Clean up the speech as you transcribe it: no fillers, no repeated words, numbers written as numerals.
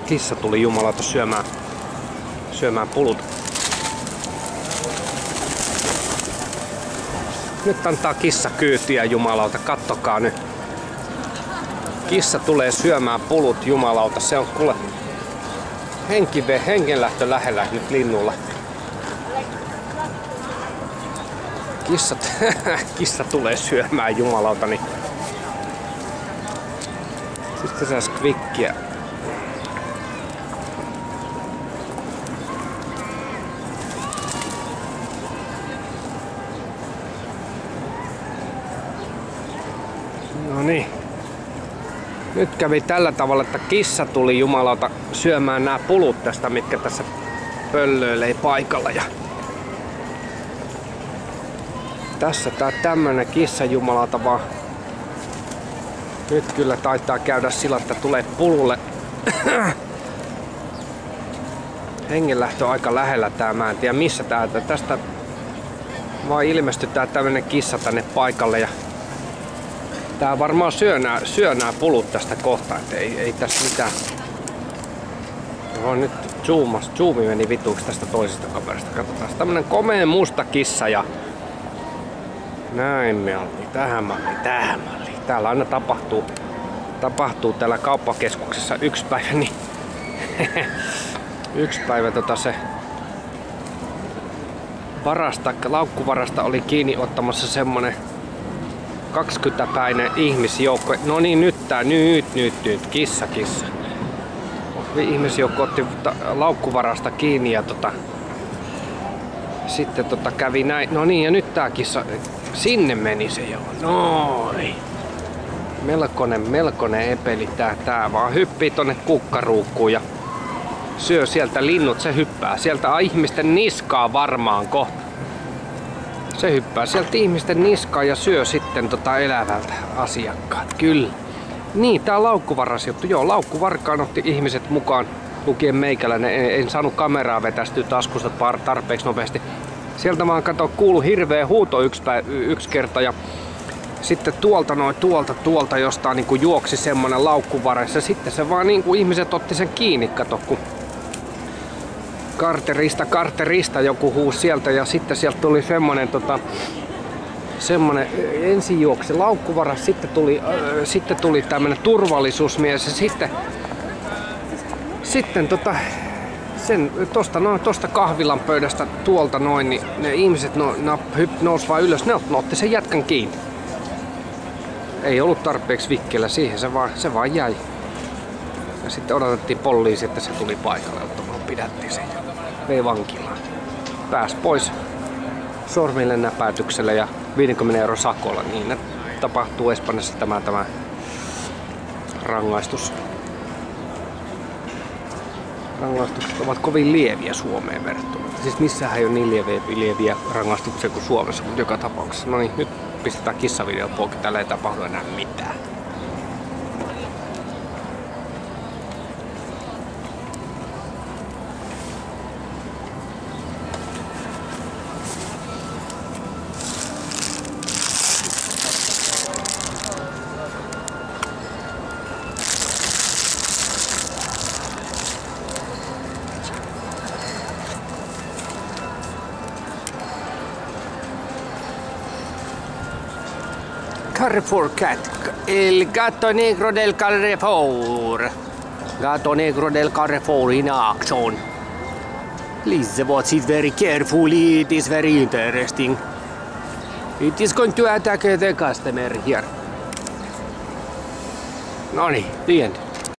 Kissa tuli jumalauta syömään pulut. Nyt antaa kissa kyytiä jumalauta, kattokaa nyt. Kissa tulee syömään pulut jumalauta, se on kuule hengenlähtö lähellä nyt linnulla. Kissa tulee syömään jumalauta, niin sitten saisi kvikkiä. No niin. Nyt kävi tällä tavalla, että kissa tuli jumalauta syömään nämä pulut tästä, mitkä tässä pöllöilee paikalla. Ja tässä tää tämmönen kissa jumalauta vaan. Nyt kyllä taitaa käydä sillä, että tulee pululle. Hengenlähtö aika lähellä tää, mä en tiedä missä tää. Tästä vaan ilmestyi tää tämmönen kissa tänne paikalle. Ja tää varmaan syö nää pulut tästä kohtaa, et ei tässä mitään. No, nyt zoomi meni vituiksi tästä toisesta kamerasta. Katsotaan, tämmönen komea musta kissa ja näin malli, tähän malli. Täällä aina tapahtuu täällä kauppakeskuksessa yksi päivä, niin yksi päivä se laukkuvarasta oli kiinni ottamassa semmonen 20-päinen ihmisjoukko. No niin, nyt kissa. Ihmisjoukko otti laukkuvarasta kiinni ja sitten kävi näin. No niin, ja nyt tää kissa, sinne meni se jo. Noin. Melkoinen epeli tää vaan hyppii tonne kukkaruukkuun ja syö sieltä linnut, se hyppää sieltä ihmisten niskaa varmaan kohta. Se hyppää sieltä ihmisten niskaa ja syö sitten elävältä asiakkaat. Kyllä. Niin, tää on laukkuvaras juttu. Joo, laukkuvarkaan otti ihmiset mukaan, lukien meikäläinen. En saanut kameraa vetästyä taskusta tarpeeksi nopeasti. Sieltä vaan kuului hirveä huuto yksi kerta ja sitten tuolta jostain niinku juoksi semmonen laukkuvaras ja sitten se vaan niinku ihmiset otti sen kiinni, kato kun karterista joku huusi sieltä ja sitten sieltä tuli semmonen ensin juoksi laukkuvaras, sitten tuli tämmönen turvallisuusmies ja sitten tosta kahvilan pöydästä tuolta noin, niin ne ihmiset nousi vaan ylös, ne otti sen jätkän kiinni. Ei ollut tarpeeksi vikkeellä siihen, se vaan jäi. Ja sitten odotettiin poliisi, että se tuli paikalle ottamaan, pidättiin sen ja vei vankilaan. Pääsi pois sormille näpäytyksellä ja 50 € sakolla, niin tapahtuu Espanjassa tämä rangaistus. Rangaistukset ovat kovin lieviä Suomeen verrattuna. Siis missään ei ole niin lieviä rangaistuksia kuin Suomessa, mutta joka tapauksessa. No niin, nyt pistetään kissavideo poikki, täällä ei tapahdu enää mitään. Carrefour Cat, el gato negro del Carrefour. Gato negro del Carrefour in action. Please watch it very carefully, it is very interesting. It is going to attack the customer here. Noniin, the end.